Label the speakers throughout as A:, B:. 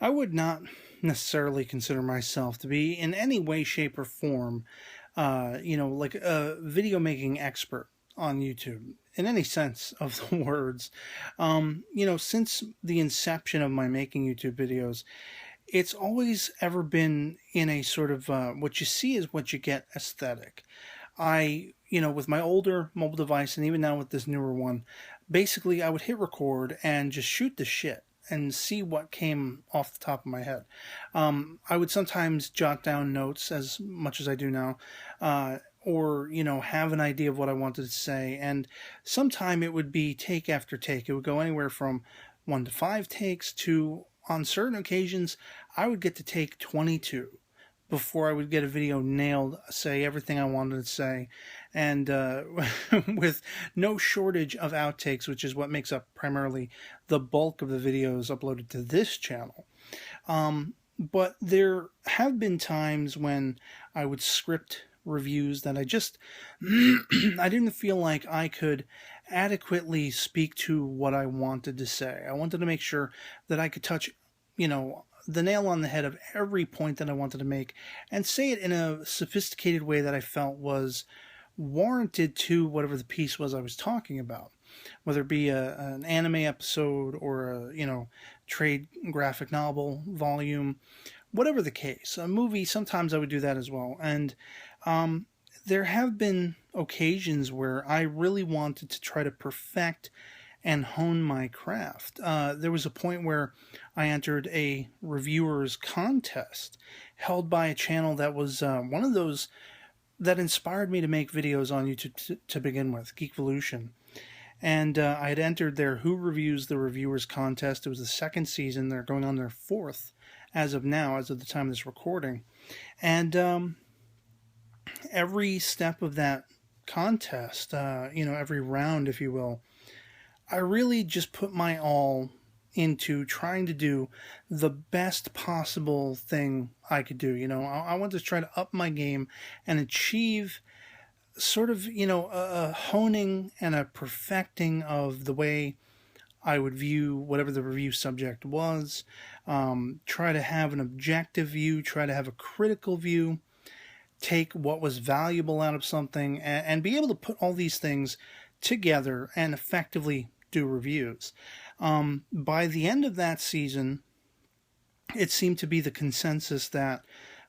A: I would not necessarily consider myself to be in any way, shape, or form, like a video making expert on YouTube in any sense of the words. Since the inception of my making YouTube videos, it's always ever been in a sort of what you see is what you get aesthetic. With my older mobile device and even now with this newer one, basically I would hit record and just shoot the shit and see what came off the top of my head. I would sometimes jot down notes as much as I do now, or have an idea of what I wanted to say. And sometime it would be take after take. It would go anywhere from 1 to 5 takes to, on certain occasions, I would get to take 22 before I would get a video nailed, say everything I wanted to say, and with no shortage of outtakes, which is what makes up primarily the bulk of the videos uploaded to this channel. But there have been times when I would script reviews that I just I didn't feel like I could adequately speak to what I wanted to say. I wanted to make sure that I could touch, the nail on the head of every point that I wanted to make and say it in a sophisticated way that I felt was warranted to whatever the piece was I was talking about, whether it be an anime episode or a trade graphic novel volume, whatever the case. A movie, sometimes I would do that as well. And there have been occasions where I really wanted to try to perfect and hone my craft. There was a point where I entered a reviewers contest held by a channel that was one of those that inspired me to make videos on YouTube to begin with, Geekvolution. And I had entered their Who Reviews the Reviewers contest. It was the second season. They're going on their fourth as of now, as of the time of this recording. And every step of that contest, every round, if you will, I really just put my all into trying to do the best possible thing I could do. I want to try to up my game and achieve sort of, a honing and a perfecting of the way I would view whatever the review subject was. Try to have an objective view, try to have a critical view, take what was valuable out of something, and be able to put all these things together and effectively do reviews. By the end of that season, it seemed to be the consensus that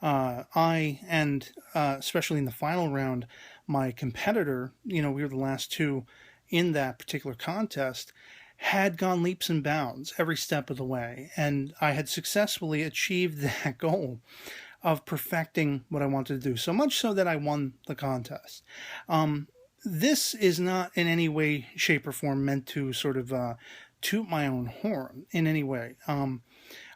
A: I and especially in the final round, my competitor, we were the last two in that particular contest, had gone leaps and bounds every step of the way. And I had successfully achieved that goal of perfecting what I wanted to do, so much so that I won the contest. This is not in any way, shape, or form meant to sort of toot my own horn in any way.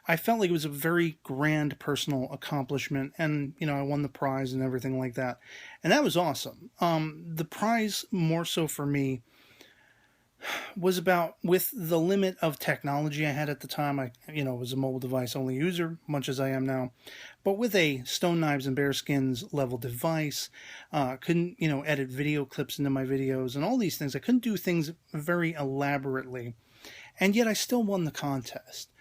A: I felt like it was a very grand personal accomplishment, and I won the prize and everything like that, and that was awesome. The prize, more so for me, was about, with the limit of technology I had at the time. I was a mobile device only user, much as I am now, but with a Stone Knives and Bearskins level device, couldn't edit video clips into my videos and all these things. I couldn't do things very elaborately, and yet I still won the contest.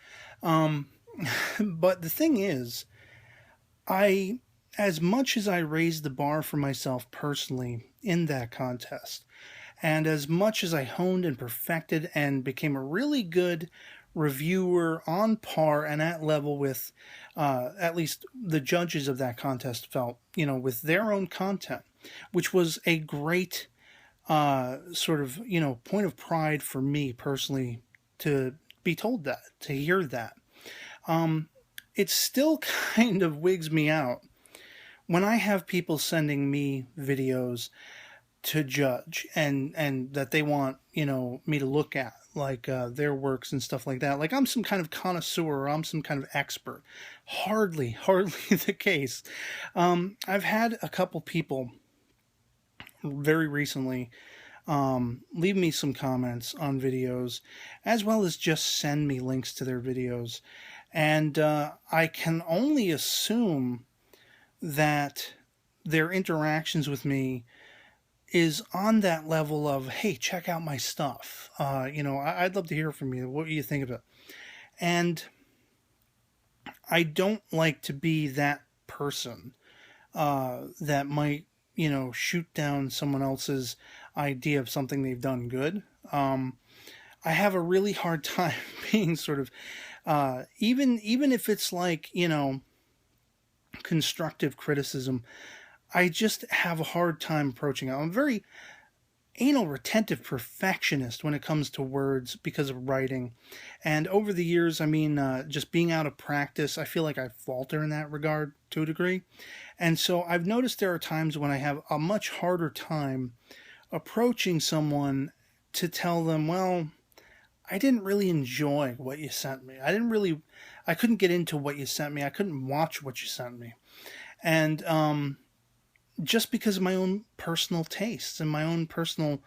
A: But the thing is, as much as I raised the bar for myself personally in that contest, and as much as I honed and perfected and became a really good reviewer on par and at level with at least the judges of that contest felt, with their own content, which was a great sort of, point of pride for me personally to be told that, to hear that. It still kind of wigs me out when I have people sending me videos to judge and that they want me to look at, like their works and stuff like that, like I'm some kind of connoisseur or I'm some kind of expert. Hardly the case. I've had a couple people very recently leave me some comments on videos, as well as just send me links to their videos, and I can only assume that their interactions with me is on that level of, hey, check out my stuff. I'd love to hear from you. What do you think of it? And I don't like to be that person that might, shoot down someone else's idea of something they've done good. I have a really hard time being sort of, even if it's like, constructive criticism, I just have a hard time approaching it. I'm a very anal retentive perfectionist when it comes to words because of writing. And over the years, just being out of practice, I feel like I falter in that regard to a degree. And so I've noticed there are times when I have a much harder time approaching someone to tell them, well, I didn't really enjoy what you sent me. I couldn't get into what you sent me. I couldn't watch what you sent me. And just because of my own personal tastes and my own personal,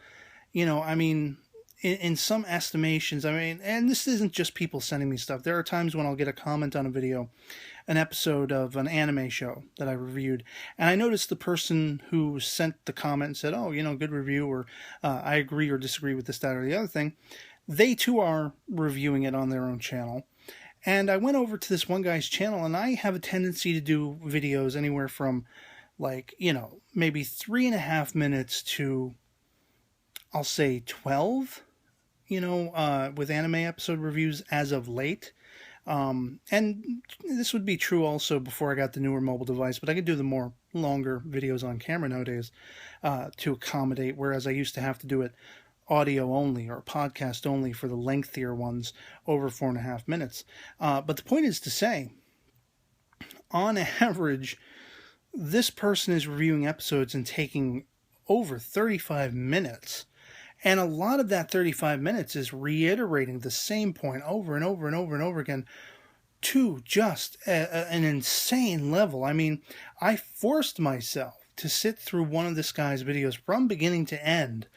A: in some estimations, and this isn't just people sending me stuff. There are times when I'll get a comment on a video, an episode of an anime show that I reviewed, and I noticed the person who sent the comment and said, oh, good review, or I agree or disagree with this, that, or the other thing. They too are reviewing it on their own channel. And I went over to this one guy's channel, and I have a tendency to do videos anywhere from maybe 3.5 minutes to, I'll say 12, with anime episode reviews as of late. And this would be true also before I got the newer mobile device, but I could do the more longer videos on camera nowadays to accommodate, whereas I used to have to do it audio only or podcast only for the lengthier ones over 4.5 minutes. But the point is to say, on average, this person is reviewing episodes and taking over 35 minutes. And a lot of that 35 minutes is reiterating the same point over and over and over and over again to just an insane level. I forced myself to sit through one of this guy's videos from beginning to end,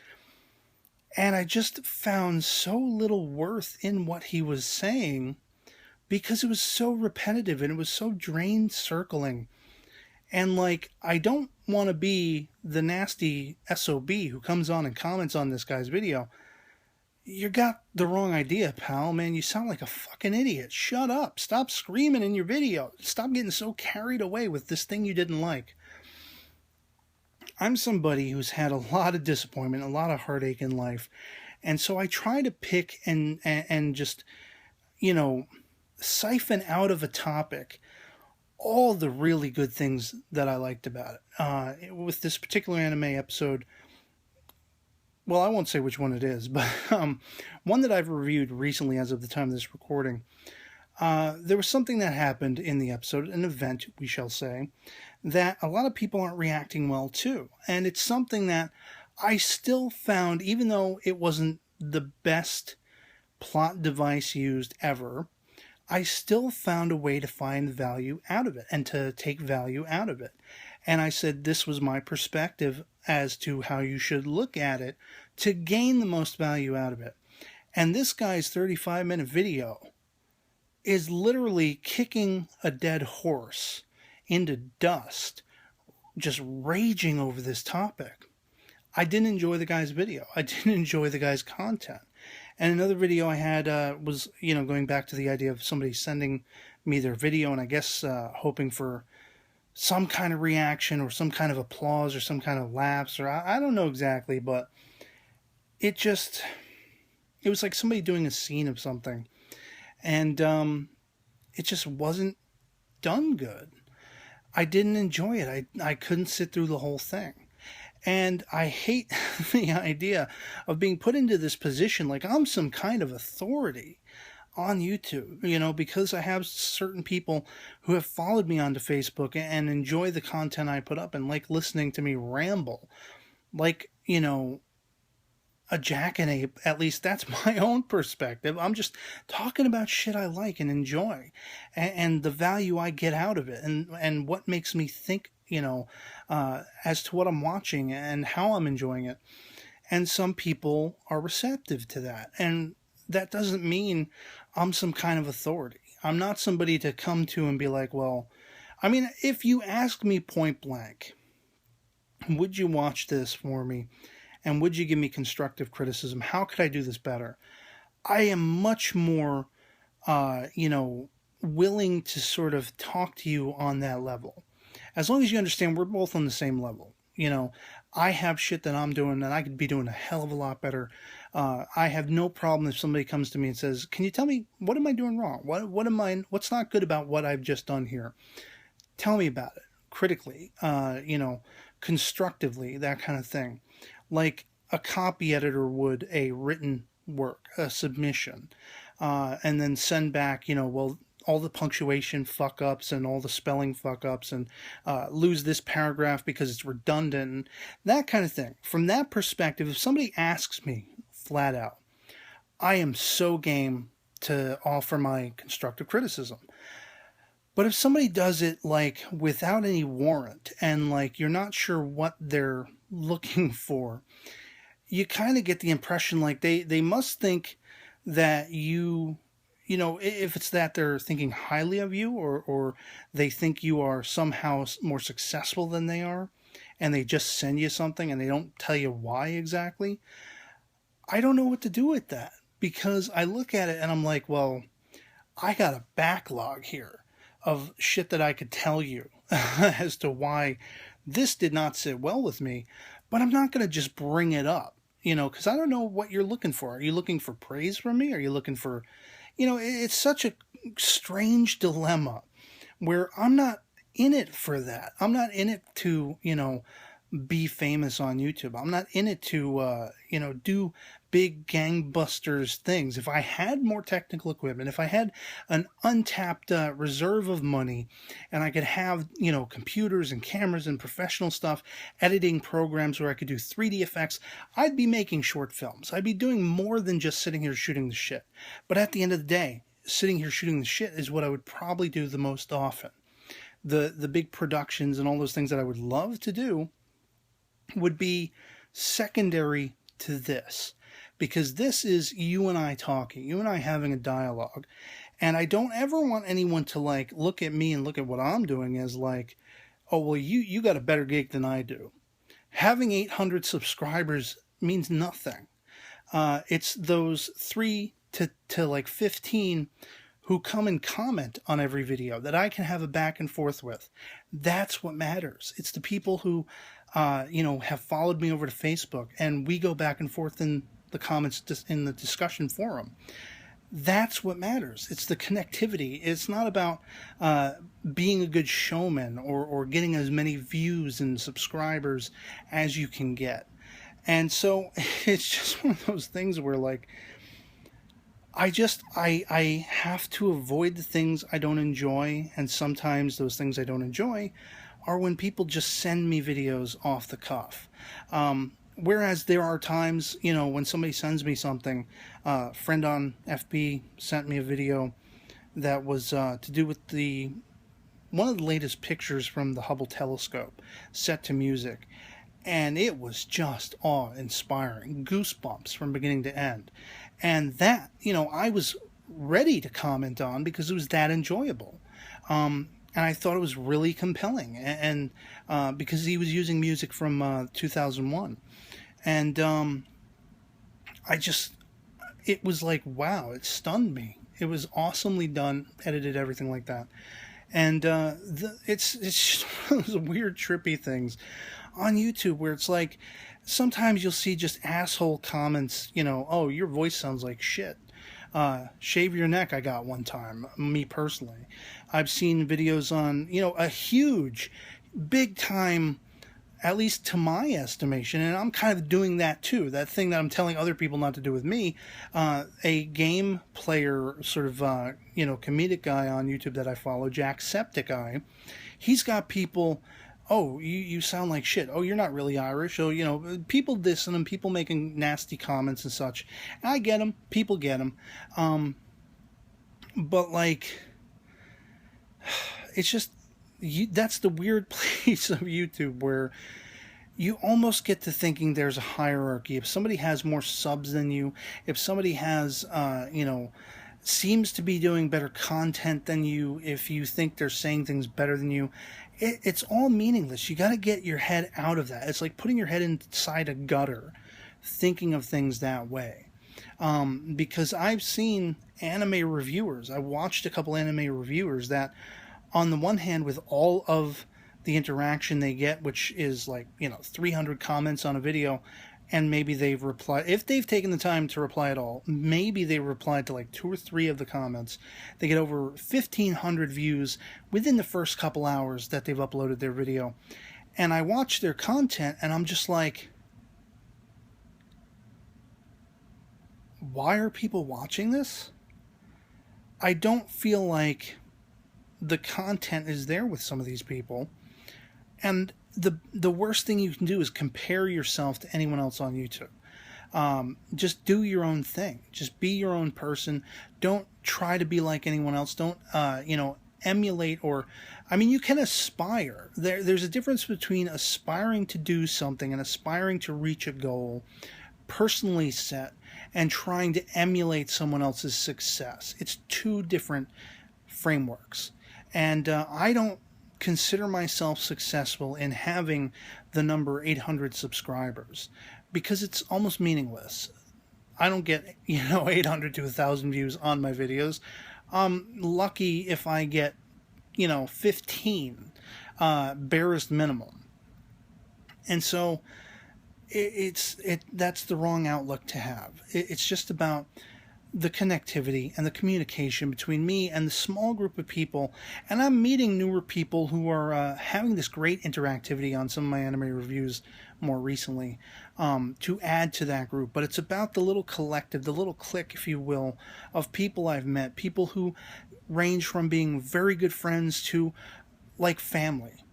A: and I just found so little worth in what he was saying because it was so repetitive and it was so drain circling. And I don't want to be the nasty SOB who comes on and comments on this guy's video. You got the wrong idea, pal, man. You sound like a fucking idiot. Shut up. Stop screaming in your video. Stop getting so carried away with this thing you didn't like. I'm somebody who's had a lot of disappointment, a lot of heartache in life. And so I try to pick and just, siphon out of a topic all the really good things that I liked about it. With this particular anime episode, well, I won't say which one it is, but one that I've reviewed recently as of the time of this recording, there was something that happened in the episode, an event, we shall say, that a lot of people aren't reacting well to. And it's something that I still found, even though it wasn't the best plot device used ever, I still found a way to find value out of it and to take value out of it. And I said this was my perspective as to how you should look at it to gain the most value out of it. And this guy's 35-minute video is literally kicking a dead horse into dust, just raging over this topic. I didn't enjoy the guy's video. I didn't enjoy the guy's content. And another video I had was, going back to the idea of somebody sending me their video and I guess hoping for some kind of reaction or some kind of applause or some kind of laughs, or I don't know exactly, but it was like somebody doing a scene of something. And it just wasn't done good. I didn't enjoy it. I couldn't sit through the whole thing. And I hate the idea of being put into this position like I'm some kind of authority on YouTube, because I have certain people who have followed me onto Facebook and enjoy the content I put up and like listening to me ramble. Like, a jackanape, at least that's my own perspective. I'm just talking about shit I like and enjoy and the value I get out of it and what makes me think, as to what I'm watching and how I'm enjoying it. And some people are receptive to that. And that doesn't mean I'm some kind of authority. I'm not somebody to come to and be like, well, if you asked me point blank, would you watch this for me? And would you give me constructive criticism? How could I do this better? I am much more, willing to sort of talk to you on that level. As long as you understand we're both on the same level. I have shit that I'm doing and I could be doing a hell of a lot better. I have no problem if somebody comes to me and says, "Can you tell me what am I doing wrong? What's not good about what I've just done here? Tell me about it critically, constructively, that kind of thing." Like a copy editor would a written work, a submission, and then send back, well, all the punctuation fuck ups and all the spelling fuck ups and lose this paragraph because it's redundant, and that kind of thing. From that perspective, if somebody asks me flat out, I am so game to offer my constructive criticism. But if somebody does it like without any warrant and like you're not sure what they're looking for, you kind of get the impression like they must think that if it's that they're thinking highly of you, or they think you are somehow more successful than they are, and they just send you something and they don't tell you why exactly. I don't know what to do with that, because I look at it and I'm like, well, I got a backlog here of shit that I could tell you as to why this did not sit well with me, but I'm not going to just bring it up, because I don't know what you're looking for. Are you looking for praise from me? Are you looking for, it's such a strange dilemma where I'm not in it for that. I'm not in it to, be famous on YouTube. I'm not in it to, do big gangbusters things. If I had more technical equipment, if I had an untapped reserve of money, and I could have, computers and cameras and professional stuff, editing programs where I could do 3D effects, I'd be making short films. I'd be doing more than just sitting here shooting the shit. But at the end of the day, sitting here shooting the shit is what I would probably do the most often. The big productions and all those things that I would love to do would be secondary to this, because this is you and I talking, you and I having a dialogue. And I don't ever want anyone to like look at me and look at what I'm doing as like, oh, well, you got a better gig than I do. Having 800 subscribers means nothing. It's those 3 to like 15 who come and comment on every video that I can have a back and forth with. That's what matters. It's the people who have followed me over to Facebook, and we go back and forth in the comments in the discussion forum. That's what matters. It's the connectivity. It's not about being a good showman or getting as many views and subscribers as you can get. And so it's just one of those things where like, I have to avoid the things I don't enjoy, and sometimes those things I don't enjoy are when people just send me videos off the cuff. Whereas there are times, when somebody sends me something, a friend on FB sent me a video that was to do with one of the latest pictures from the Hubble telescope set to music. And it was just awe-inspiring, goosebumps from beginning to end. And that, I was ready to comment on because it was that enjoyable. And I thought it was really compelling. And because he was using music from 2001. And it was like, wow, it stunned me. It was awesomely done, edited, everything like that. And it's just one of those weird, trippy things on YouTube where it's like, sometimes you'll see just asshole comments, oh, your voice sounds like shit. Shave your neck, I got one time, me personally. I've seen videos on, a huge, big time, at least to my estimation, and I'm kind of doing that too, that thing that I'm telling other people not to do with me, a game player sort of, comedic guy on YouTube that I follow, Jacksepticeye, he's got people, oh, you sound like shit. Oh, you're not really Irish. Oh, people dissing him, people making nasty comments and such. I get them. People get them. But, like, it's just, that's the weird place of YouTube where you almost get to thinking there's a hierarchy. If somebody has more subs than you, if somebody has, seems to be doing better content than you, if you think they're saying things better than you, it's all meaningless. You got to get your head out of that. It's like putting your head inside a gutter, thinking of things that way. because I've seen anime reviewers. I watched a couple anime reviewers that, on the one hand, with all of the interaction they get, which is like, 300 comments on a video, and maybe they've replied, if they've taken the time to reply at all, maybe they replied to like 2 or 3 of the comments. They get over 1,500 views within the first couple hours that they've uploaded their video. And I watch their content and I'm just like, why are people watching this? I don't feel like the content is there with some of these people. And the worst thing you can do is compare yourself to anyone else on YouTube. Just do your own thing. Just be your own person. Don't try to be like anyone else. Don't, emulate or, you can aspire. There's a difference between aspiring to do something and aspiring to reach a goal personally set and trying to emulate someone else's success. It's 2 different frameworks. And I don't consider myself successful in having the number 800 subscribers because it's almost meaningless. I don't get, 800 to 1,000 views on my videos. I'm lucky if I get, 15, barest minimum. And so that's the wrong outlook to have. It's just about the connectivity and the communication between me and the small group of people. And I'm meeting newer people who are having this great interactivity on some of my anime reviews more recently, to add to that group. But it's about the little collective, the little clique, if you will, of people I've met, people who range from being very good friends to like family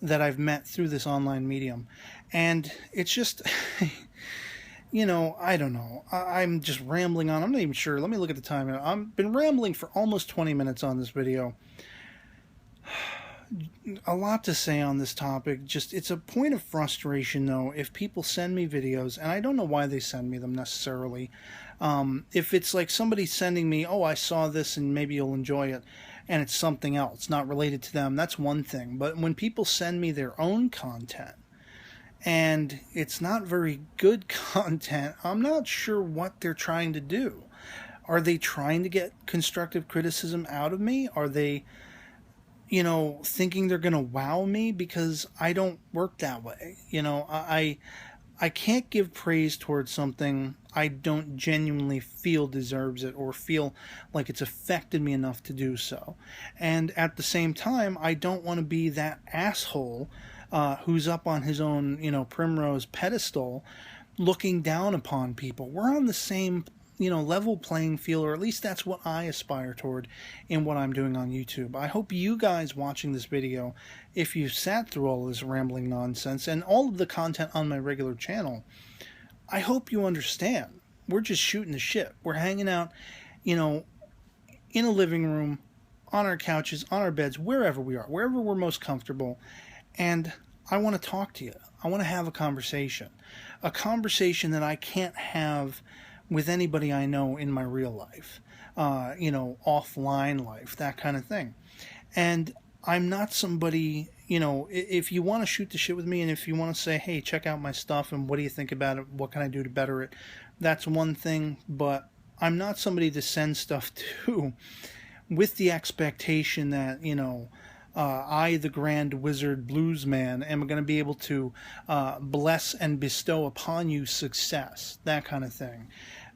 A: that I've met through this online medium. And it's just, I don't know. I'm just rambling on. I'm not even sure. Let me look at the time. I've been rambling for almost 20 minutes on this video. A lot to say on this topic. Just, it's a point of frustration, though, if people send me videos, and I don't know why they send me them necessarily. If it's like somebody sending me, oh, I saw this and maybe you'll enjoy it, and it's something else, not related to them, that's one thing. But when people send me their own content, and it's not very good content, I'm not sure what they're trying to do. Are they trying to get constructive criticism out of me? Are they, thinking they're going to wow me? Because I don't work that way. I can't give praise towards something I don't genuinely feel deserves it or feel like it's affected me enough to do so. And at the same time, I don't want to be that asshole who's up on his own, primrose pedestal looking down upon people. We're on the same, level playing field, or at least that's what I aspire toward in what I'm doing on YouTube. I hope you guys watching this video, if you sat through all this rambling nonsense and all of the content on my regular channel, I hope you understand. We're just shooting the shit. We're hanging out, in a living room, on our couches, on our beds, wherever we are, wherever we're most comfortable. And I want to talk to you. I want to have a conversation that I can't have with anybody I know in my real life, offline life, that kind of thing. And I'm not somebody, if you want to shoot the shit with me and if you want to say, hey, check out my stuff and what do you think about it? What can I do to better it? That's one thing, but I'm not somebody to send stuff to with the expectation that, I, the Grand Wizard Blues Man, am going to be able to bless and bestow upon you success. That kind of thing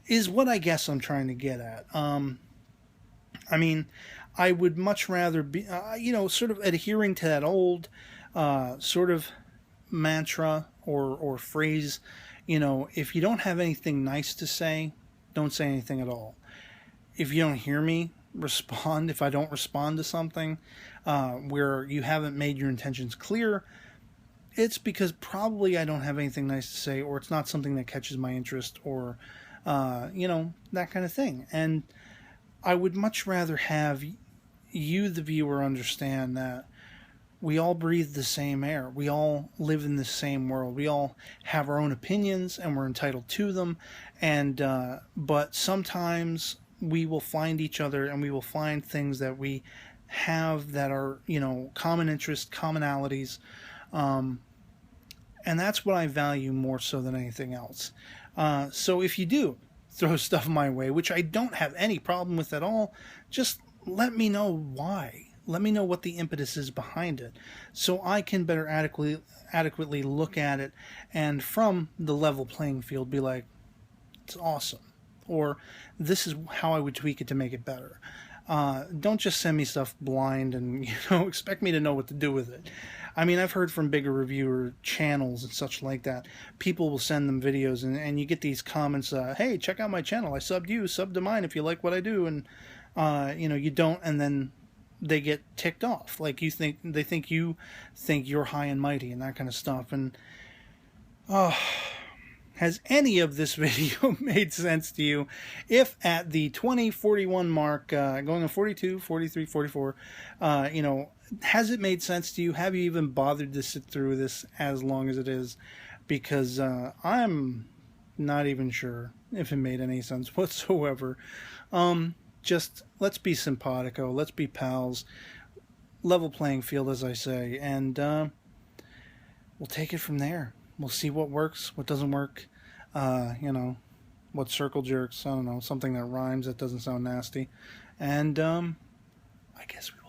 A: is what I guess I'm trying to get at. I would much rather be, sort of adhering to that old sort of mantra or phrase, if you don't have anything nice to say, don't say anything at all. If you don't hear me, respond. If I don't respond to something where you haven't made your intentions clear, it's because probably I don't have anything nice to say, or it's not something that catches my interest, or that kind of thing. And I would much rather have you, the viewer, understand that we all breathe the same air. We all live in the same world. We all have our own opinions and we're entitled to them. And but sometimes we will find each other and we will find things that we have that are, common interests, commonalities. And that's what I value more so than anything else. So if you do throw stuff my way, which I don't have any problem with at all, just let me know why. Let me know what the impetus is behind it, so I can better adequately look at it, and from the level playing field be like, it's awesome, or this is how I would tweak it to make it better. Don't just send me stuff blind and expect me to know what to do with it. I mean, I've heard from bigger reviewer channels and such like that. People will send them videos, and you get these comments, hey, check out my channel. I subbed you, sub to mine if you like what I do. And, you don't, and then they get ticked off. Like, they think you think you're high and mighty and that kind of stuff. And, has any of this video made sense to you? If at the 2041 mark, going on 42, 43, 44, has it made sense to you? Have you even bothered to sit through this as long as it is? Because I'm not even sure if it made any sense whatsoever. Just let's be simpatico, let's be pals, level playing field, as I say, and we'll take it from there. We'll see what works, what doesn't work, what circle jerks, I don't know, something that rhymes that doesn't sound nasty, and I guess we